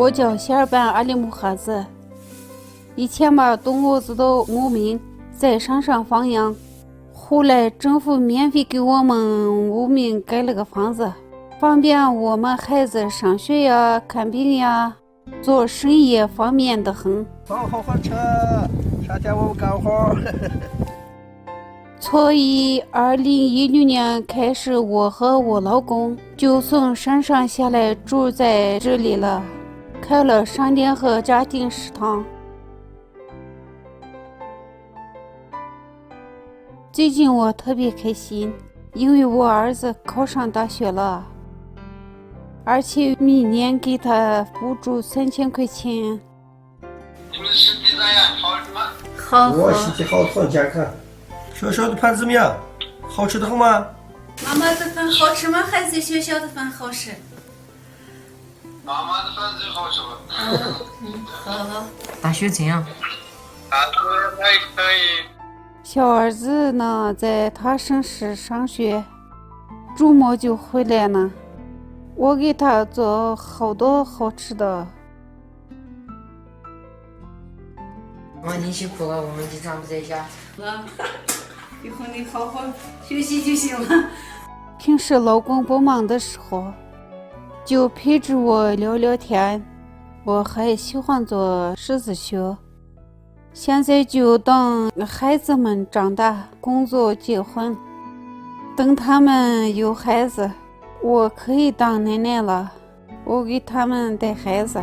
我叫谢尔班阿里木哈子。以前吧，东屋子的我们在山上放羊，后来政府免费给我们屋民盖了个房子，方便我们孩子上学呀、看病呀，做生意方便得很。放好车，夏天我们干活。从2016年开始，我和我老公就从山上下来住在这里了，开了商店和家庭食堂。最近我特别开心，因为我儿子考上大学了，而且每年给他补助3000块钱。你们身体咋样？好吗？好。我身体好，很健康。学校的饭怎么样？好吃的很吗？妈妈的饭好吃吗？还是学校的饭好吃？妈妈的饭最好吃吧？好。大学怎样？大学还可以。小儿子呢，在他省市上学，周末就回来了。我给他做好多好吃的。你辛苦了，我们经常不在家。以后你好好学习就行了。平时老公不忙的时候，就陪着我聊聊天。我还喜欢做狮子绣。现在就等孩子们长大，工作结婚，等他们有孩子，我可以当奶奶了，我给他们带孩子。